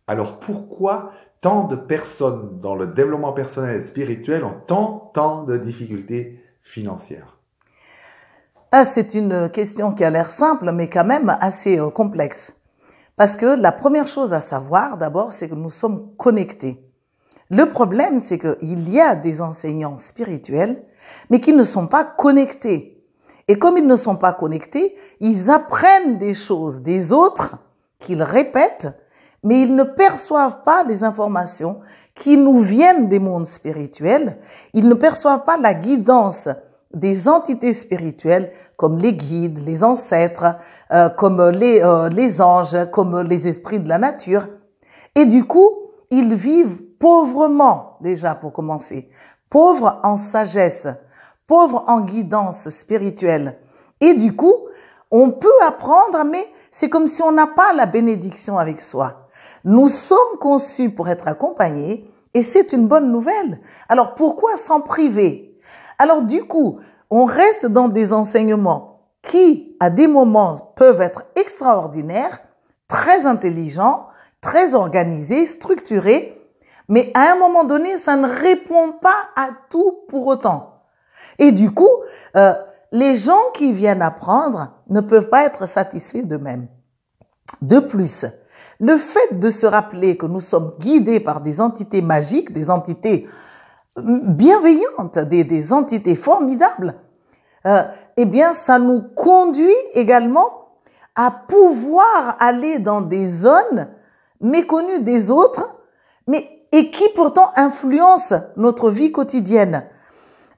Alors pourquoi tant de personnes dans le développement personnel et spirituel ont tant de difficultés financières? Ah, c'est une question qui a l'air simple, mais quand même assez complexe. Parce que la première chose à savoir, d'abord, c'est que nous sommes connectés. Le problème, c'est qu'il y a des enseignants spirituels, mais qui ne sont pas connectés. Et comme ils ne sont pas connectés, ils apprennent des choses des autres qu'ils répètent, mais ils ne perçoivent pas les informations qui nous viennent des mondes spirituels. Ils ne perçoivent pas la guidance des entités spirituelles comme les guides, les ancêtres, comme les anges, comme les esprits de la nature. Et du coup, ils vivent pauvrement, déjà pour commencer, pauvres en sagesse, pauvres en guidance spirituelle. Et du coup, on peut apprendre, mais c'est comme si on n'a pas la bénédiction avec soi. Nous sommes conçus pour être accompagnés et c'est une bonne nouvelle. Alors pourquoi s'en priver? Alors du coup, on reste dans des enseignements qui, à des moments, peuvent être extraordinaires, très intelligents, très organisés, structurés, mais à un moment donné, ça ne répond pas à tout pour autant. Et du coup, les gens qui viennent apprendre ne peuvent pas être satisfaits d'eux-mêmes. De plus, le fait de se rappeler que nous sommes guidés par des entités magiques, des entités bienveillantes, des entités formidables, eh bien, ça nous conduit également à pouvoir aller dans des zones méconnues des autres, et qui pourtant influencent notre vie quotidienne.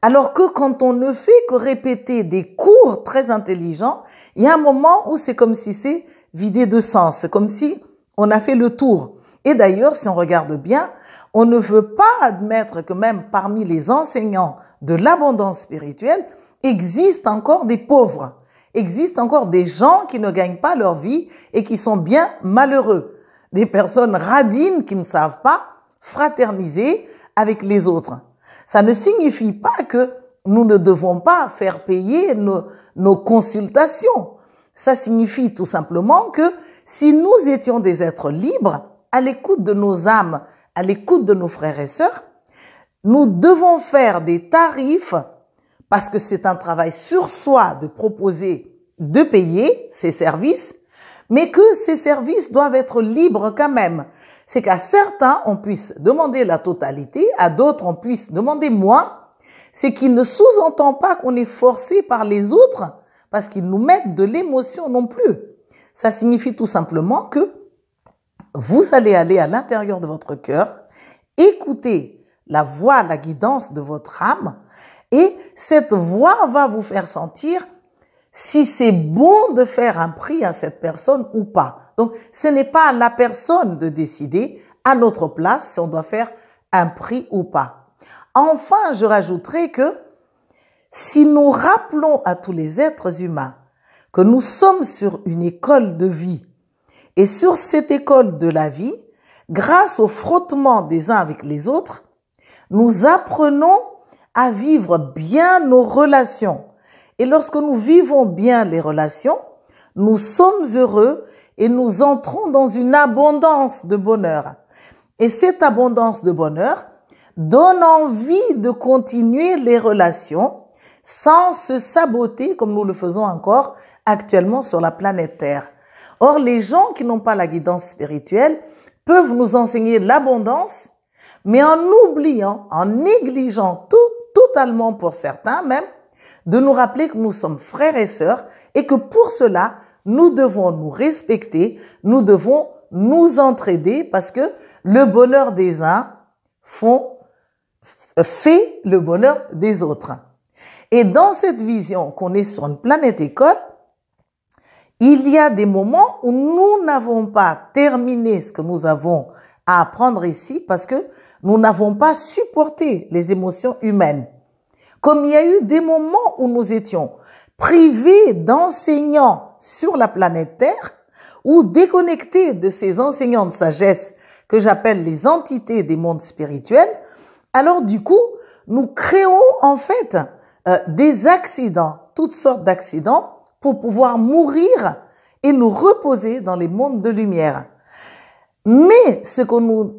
Alors que quand on ne fait que répéter des cours très intelligents, il y a un moment où c'est comme si c'est vidé de sens, c'est comme si on a fait le tour. Et d'ailleurs, si on regarde bien, on ne veut pas admettre que même parmi les enseignants de l'abondance spirituelle, existent encore des pauvres, existent encore des gens qui ne gagnent pas leur vie et qui sont bien malheureux. Des personnes radines qui ne savent pas fraterniser avec les autres. Ça ne signifie pas que nous ne devons pas faire payer nos consultations. Ça signifie tout simplement que si nous étions des êtres libres, à l'écoute de nos âmes, à l'écoute de nos frères et sœurs, nous devons faire des tarifs parce que c'est un travail sur soi de proposer, de payer ces services, mais que ces services doivent être libres quand même. C'est qu'à certains, on puisse demander la totalité, à d'autres, on puisse demander moins. C'est qu'il ne sous-entend pas qu'on est forcé par les autres parce qu'ils nous mettent de l'émotion non plus. Ça signifie tout simplement que vous allez aller à l'intérieur de votre cœur, écouter la voix, la guidance de votre âme, et cette voix va vous faire sentir si c'est bon de faire un prix à cette personne ou pas. Donc, ce n'est pas à la personne de décider à notre place si on doit faire un prix ou pas. Enfin, je rajouterai que si nous rappelons à tous les êtres humains que nous sommes sur une école de vie et sur cette école de la vie, grâce au frottement des uns avec les autres, nous apprenons à vivre bien nos relations. Et lorsque nous vivons bien les relations, nous sommes heureux et nous entrons dans une abondance de bonheur. Et cette abondance de bonheur donne envie de continuer les relations sans se saboter comme nous le faisons encore actuellement sur la planète Terre. Or, les gens qui n'ont pas la guidance spirituelle peuvent nous enseigner l'abondance, mais en oubliant, en négligeant totalement pour certains même, de nous rappeler que nous sommes frères et sœurs et que pour cela, nous devons nous respecter, nous devons nous entraider parce que le bonheur des uns fait le bonheur des autres. Et dans cette vision qu'on est sur une planète école, il y a des moments où nous n'avons pas terminé ce que nous avons à apprendre ici parce que nous n'avons pas supporté les émotions humaines. Comme il y a eu des moments où nous étions privés d'enseignants sur la planète Terre ou déconnectés de ces enseignants de sagesse que j'appelle les entités des mondes spirituels, alors du coup, nous créons en fait des accidents, toutes sortes d'accidents pour pouvoir mourir et nous reposer dans les mondes de lumière. Mais ce que nous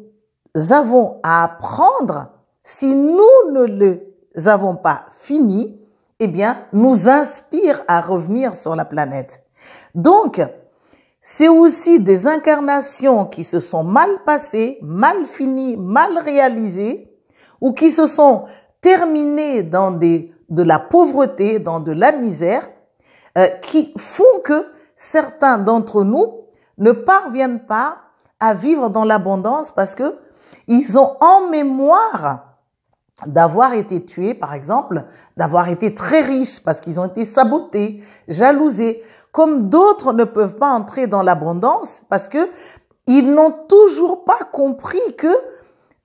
avons à apprendre, si nous ne les avons pas finis, eh bien, nous inspire à revenir sur la planète. Donc, c'est aussi des incarnations qui se sont mal passées, mal finies, mal réalisées, ou qui se sont terminées dans de la pauvreté, dans de la misère, qui font que certains d'entre nous ne parviennent pas à vivre dans l'abondance parce que ils ont en mémoire d'avoir été tués, par exemple, d'avoir été très riches parce qu'ils ont été sabotés, jalousés, comme d'autres ne peuvent pas entrer dans l'abondance parce que ils n'ont toujours pas compris que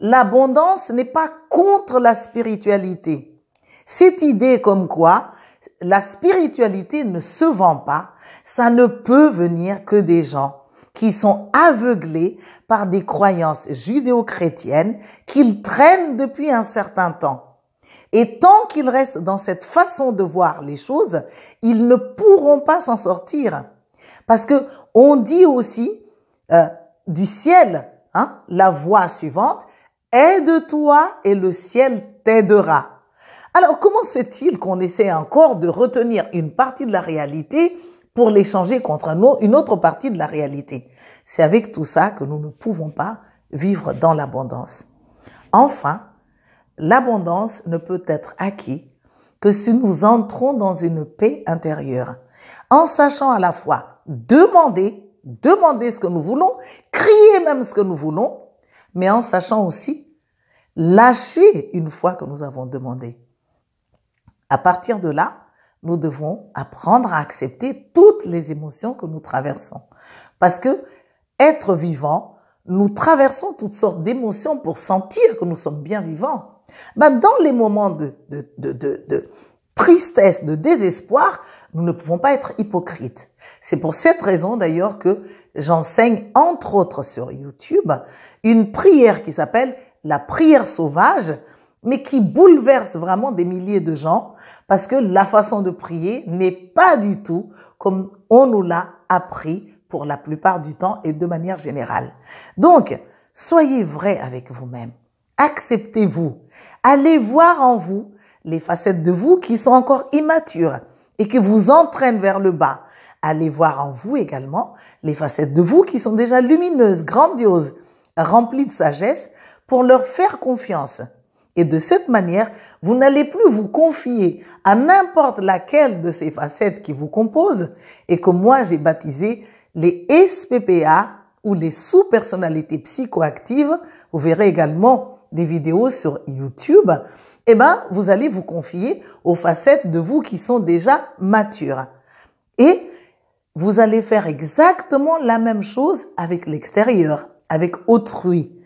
l'abondance n'est pas contre la spiritualité. Cette idée comme quoi la spiritualité ne se vend pas, ça ne peut venir que des gens qui sont aveuglés par des croyances judéo-chrétiennes qu'ils traînent depuis un certain temps. Et tant qu'ils restent dans cette façon de voir les choses, ils ne pourront pas s'en sortir. Parce que on dit aussi du ciel, la voix suivante, aide-toi et le ciel t'aidera. Alors comment se fait-il qu'on essaie encore de retenir une partie de la réalité pour l'échanger contre une autre partie de la réalité? C'est avec tout ça que nous ne pouvons pas vivre dans l'abondance. Enfin, l'abondance ne peut être acquise que si nous entrons dans une paix intérieure, en sachant à la fois demander ce que nous voulons, crier même ce que nous voulons, mais en sachant aussi lâcher une fois que nous avons demandé. À partir de là, nous devons apprendre à accepter toutes les émotions que nous traversons. Parce que être vivant, nous traversons toutes sortes d'émotions pour sentir que nous sommes bien vivants. Dans les moments de tristesse, de désespoir, nous ne pouvons pas être hypocrites. C'est pour cette raison d'ailleurs que j'enseigne entre autres sur YouTube une prière qui s'appelle la prière sauvage, mais qui bouleverse vraiment des milliers de gens parce que la façon de prier n'est pas du tout comme on nous l'a appris pour la plupart du temps et de manière générale. Donc, soyez vrai avec vous-même. Acceptez-vous. Allez voir en vous les facettes de vous qui sont encore immatures et qui vous entraînent vers le bas. Allez voir en vous également les facettes de vous qui sont déjà lumineuses, grandioses, remplies de sagesse pour leur faire confiance. Et de cette manière, vous n'allez plus vous confier à n'importe laquelle de ces facettes qui vous composent et que moi j'ai baptisé les SPPA ou les sous-personnalités psychoactives. Vous verrez également des vidéos sur YouTube. Vous allez vous confier aux facettes de vous qui sont déjà matures. Et vous allez faire exactement la même chose avec l'extérieur, avec autrui.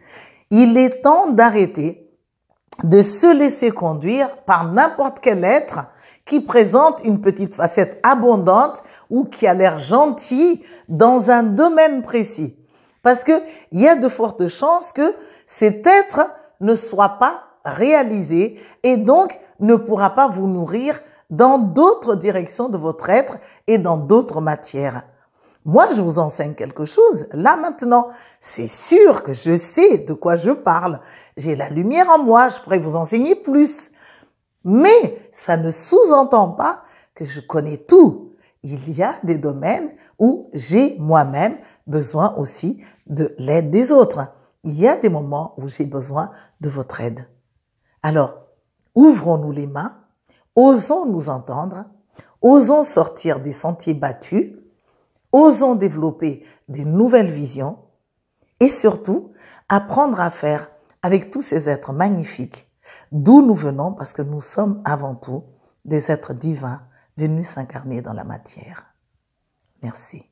Il est temps d'arrêter de se laisser conduire par n'importe quel être qui présente une petite facette abondante ou qui a l'air gentil dans un domaine précis. Parce que il y a de fortes chances que cet être ne soit pas réalisé et donc ne pourra pas vous nourrir dans d'autres directions de votre être et dans d'autres matières. Moi, je vous enseigne quelque chose. Là, maintenant, c'est sûr que je sais de quoi je parle. J'ai la lumière en moi, je pourrais vous enseigner plus. Mais ça ne sous-entend pas que je connais tout. Il y a des domaines où j'ai moi-même besoin aussi de l'aide des autres. Il y a des moments où j'ai besoin de votre aide. Alors, ouvrons-nous les mains, osons nous entendre, osons sortir des sentiers battus, osons développer des nouvelles visions et surtout apprendre à faire avec tous ces êtres magnifiques d'où nous venons parce que nous sommes avant tout des êtres divins venus s'incarner dans la matière. Merci.